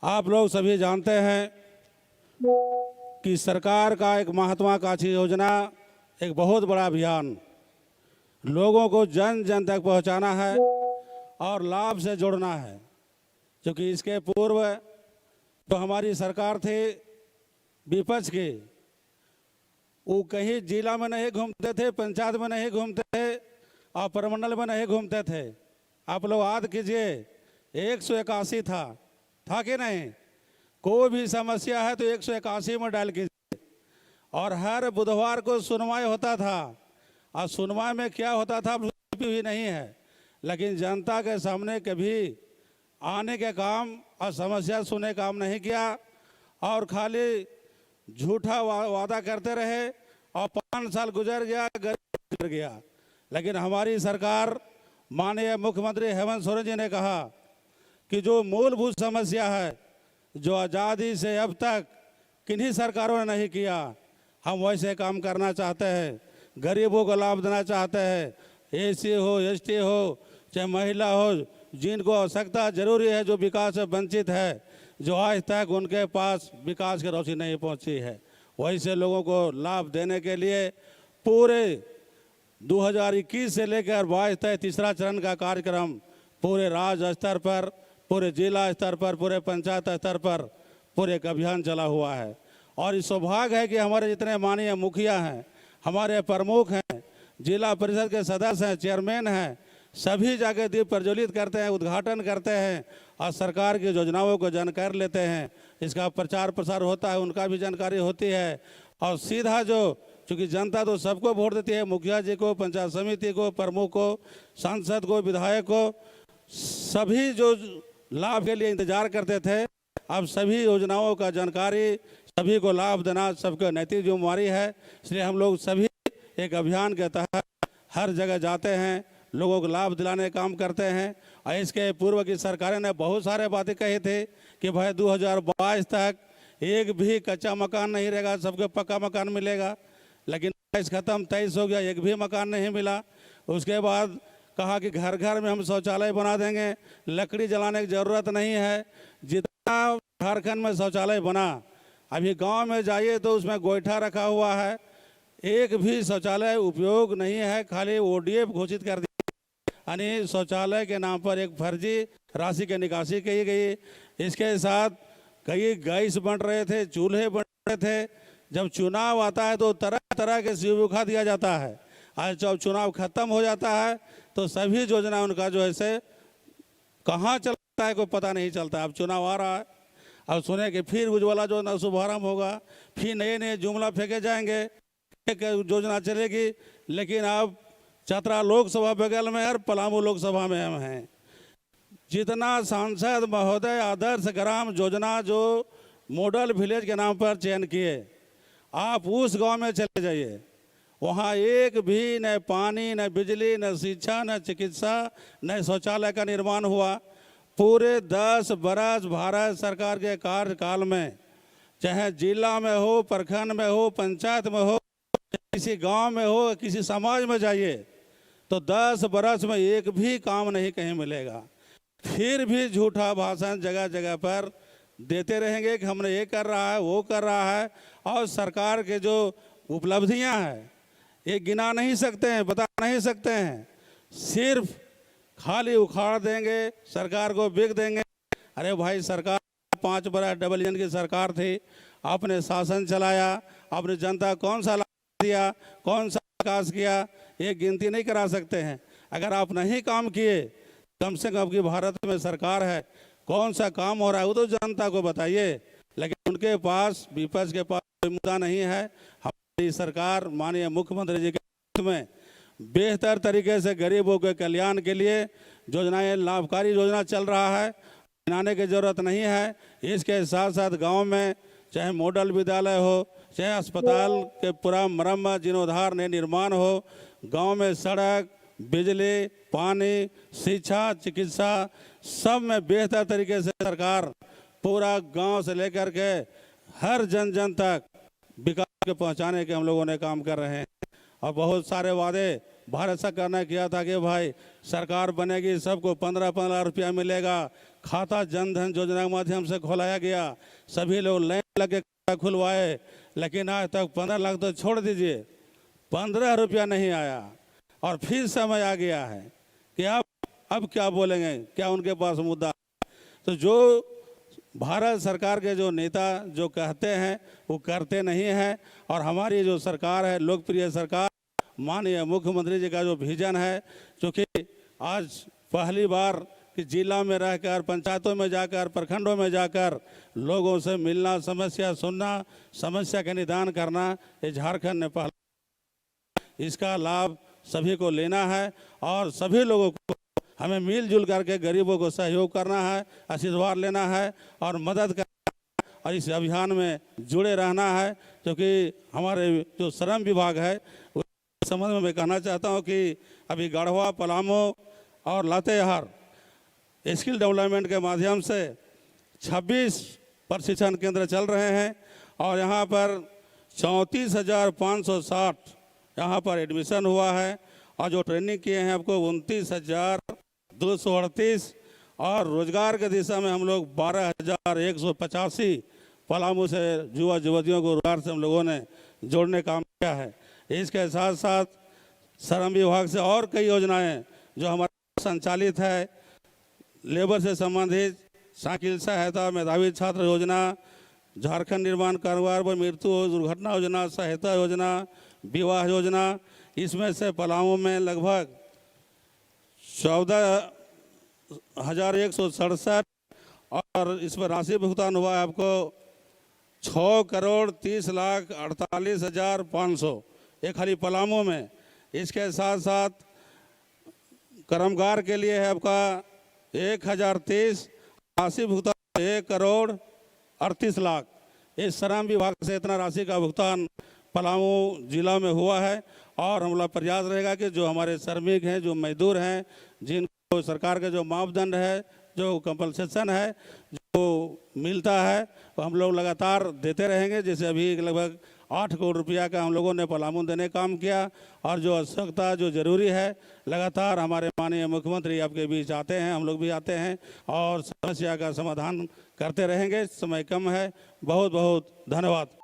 आप लोग सभी जानते हैं कि सरकार का एक महत्वाकांक्षी योजना, एक बहुत बड़ा अभियान लोगों को जन जन तक पहुंचाना है और लाभ से जोड़ना है। क्योंकि इसके पूर्व जो हमारी सरकार थी विपक्ष की, वो कहीं जिला में नहीं घूमते थे, पंचायत में नहीं घूमते थे और प्रमंडल में नहीं घूमते थे। आप लोग याद कीजिए 181 था कि नहीं? कोई भी समस्या है तो 181 में डायल कीजिए। और हर बुधवार को सुनवाई होता था। और सुनवाई में क्या होता था भी नहीं है, लेकिन जनता के सामने कभी आने के काम और समस्या सुने काम नहीं किया और खाली झूठा वादा करते रहे। और 5 साल गुजर गया, गुजर गया। लेकिन हमारी सरकार, माननीय मुख्यमंत्री हेमंत सोरेन जी ने कहा कि जो मूलभूत समस्या है, जो आज़ादी से अब तक किन्हीं सरकारों ने नहीं किया, हम वैसे काम करना चाहते हैं। गरीबों को लाभ देना चाहते हैं, एसी हो, एसटी हो, चाहे महिला हो, जिनको आवश्यकता जरूरी है, जो विकास से वंचित है, जो आज तक उनके पास विकास की रोशनी नहीं पहुंची है, वैसे लोगों को लाभ देने के लिए पूरे 2021 से लेकर 22 तक तीसरा चरण का कार्यक्रम पूरे राज्य स्तर पर, पूरे जिला स्तर पर, पूरे पंचायत स्तर पर पूरे एक अभियान चला हुआ है। और इस सौभाग्य है कि हमारे जितने माननीय मुखिया हैं, हमारे प्रमुख हैं, जिला परिषद के सदस्य हैं, चेयरमैन हैं, सभी जाके दीप प्रज्वलित करते हैं, उद्घाटन करते हैं और सरकार की योजनाओं को जानकारी लेते हैं। इसका प्रचार प्रसार होता है, उनका भी जानकारी होती है। और सीधा जो, चूँकि जनता तो सबको वोट देती है, मुखिया जी को, पंचायत समिति को, प्रमुख को, सांसद को, विधायक को, सभी जो लाभ के लिए इंतजार करते थे, अब सभी योजनाओं का जानकारी, सभी को लाभ देना सबको नैतिक जिम्मेवारी है। इसलिए हम लोग सभी एक अभियान के तहत हर जगह जाते हैं, लोगों को लाभ दिलाने का काम करते हैं। और इसके पूर्व की सरकारें ने बहुत सारे बातें कही थी कि भाई 2022 तक एक भी कच्चा मकान नहीं रहेगा, सबको पक्का मकान मिलेगा। लेकिन 22 खत्म, 23 हो गया, एक भी मकान नहीं मिला। उसके बाद कहा कि घर घर में हम शौचालय बना देंगे, लकड़ी जलाने की ज़रूरत नहीं है। जितना झारखंड में शौचालय बना, अभी गांव में जाइए तो उसमें गोईठा रखा हुआ है, एक भी शौचालय उपयोग नहीं है, खाली ओडीएफ घोषित कर दिया। यानी शौचालय के नाम पर एक फर्जी राशि की निकासी की गई। इसके साथ कई गैस बन रहे थे, चूल्हे बन रहे थे। जब चुनाव आता है तो तरह तरह के सुविधा दिया जाता है। आज जब चुनाव खत्म हो जाता है तो सभी योजना उनका जो है से कहाँ चलता है कोई पता नहीं चलता। अब चुनाव आ रहा है, अब सुने कि फिर उज्ज्वला योजना शुभारंभ होगा, फिर नए नए जुमला फेंके जाएंगे, एक योजना चलेगी। लेकिन अब चतरा लोकसभा बगल में और पलामू लोकसभा में हम हैं। जितना सांसद महोदय आदर्श ग्राम योजना जो मॉडल विलेज के नाम पर चयन किए, आप उस गांव में चले जाइए, वहाँ एक भी न पानी, न बिजली, न शिक्षा, न चिकित्सा, न शौचालय का निर्माण हुआ। पूरे 10 बरस भारत सरकार के कार्यकाल में, चाहे जिला में हो, प्रखंड में हो, पंचायत में हो, किसी गांव में हो, किसी समाज में जाइए तो 10 बरस में एक भी काम नहीं कहीं मिलेगा। फिर भी झूठा भाषण जगह जगह पर देते रहेंगे कि हमने ये कर रहा है, वो कर रहा है। और सरकार के जो उपलब्धियां हैं ये गिना नहीं सकते हैं, बता नहीं सकते हैं, सिर्फ खाली उखाड़ देंगे, सरकार को बिक देंगे। अरे भाई, सरकार 5 बरस डबल इंजन की सरकार थी, आपने शासन चलाया, आपने जनता कौन सा लाभ दिया, कौन सा विकास किया, ये गिनती नहीं करा सकते हैं। अगर आप नहीं काम किए, कम से कम की भारत में सरकार है, कौन सा काम हो रहा है वो तो जनता को बताइए। लेकिन उनके पास, विपक्ष के पास कोई मुद्दा नहीं है। हमारी सरकार माननीय मुख्यमंत्री जी के में बेहतर तरीके से गरीबों के कल्याण के लिए योजनाएं, लाभकारी योजना चल रहा है, बनाने की जरूरत नहीं है। इसके साथ साथ गांव में चाहे मॉडल विद्यालय हो, चाहे अस्पताल के पूरा मरम्मत जीर्णोद्धार नए निर्माण हो, गांव में सड़क, बिजली, पानी, शिक्षा, चिकित्सा, सब में बेहतर तरीके से सरकार पूरा गांव से लेकर के हर जन जन तक विकास के पहुंचाने के हम लोगों ने काम कर रहे हैं। और बहुत सारे वादे भारत सरकार ने किया था कि भाई सरकार बनेगी, सबको 15-15 रुपया मिलेगा, खाता जन धन योजना के माध्यम से खोलाया गया, सभी लोग लाइन लगे खाता खुलवाए, लेकिन आज तक 15 लाख तो छोड़ दीजिए, 15 रुपया नहीं आया। और फिर समय आ गया है कि अब क्या बोलेंगे, क्या उनके पास मुद्दा। तो जो भारत सरकार के जो नेता जो कहते हैं वो करते नहीं हैं, और हमारी जो सरकार है, लोकप्रिय सरकार, माननीय मुख्यमंत्री जी का जो विजन है, जो कि आज पहली बार कि जिला में रहकर, पंचायतों में जाकर, प्रखंडों में जाकर लोगों से मिलना, समस्या सुनना, समस्या का निदान करना, ये झारखंड ने पहला, इसका लाभ सभी को लेना है और सभी लोगों को हमें मिलजुल करके गरीबों को सहयोग करना है, आशीर्वाद लेना है और मदद करना है, और इस अभियान में जुड़े रहना है। क्योंकि हमारे जो श्रम विभाग है, उस संबंध में मैं कहना चाहता हूं कि अभी गढ़वा, पलामू और लातेहार स्किल डेवलपमेंट के माध्यम से 26 प्रशिक्षण केंद्र चल रहे हैं, और यहाँ पर 34,560 यहाँ पर एडमिशन हुआ है, और जो ट्रेनिंग किए हैं आपको 29,238, और रोजगार के दिशा में हम लोग 12,185 पलामू से युवा युवतियों को रोजगार से हम लोगों ने जोड़ने का काम किया है। इसके साथ साथ श्रम विभाग से और कई योजनाएं जो हमारे संचालित है, लेबर से संबंधित साइकिल सहायता, मेधावी छात्र योजना, झारखंड निर्माण कारोबार पर मृत्यु दुर्घटना योजना, सहायता योजना, विवाह योजना, इसमें से पलामू में लगभग 14,167, और इस पर राशि भुगतान हुआ है आपको 6,30,48,500, एक खाली पलामू में। इसके साथ साथ कर्मकार के लिए है आपका 1,030, राशि भुगतान 1,38,00,000। इस श्रम विभाग से इतना राशि का भुगतान पलामू जिला में हुआ है, और हम लोग प्रयास रहेगा कि जो हमारे श्रमिक हैं, जो मजदूर हैं, जिनको सरकार के जो मापदंड है, जो कंपनसेशन है, जो मिलता है, तो हम लोग लगातार देते रहेंगे। जैसे अभी लगभग 8 करोड़ रुपया का हम लोगों ने पलामू देने का काम किया, और जो आवश्यकता जो जरूरी है, लगातार हमारे माननीय मुख्यमंत्री आपके बीच आते हैं, हम लोग भी आते हैं और समस्या का समाधान करते रहेंगे। समय कम है, बहुत बहुत धन्यवाद।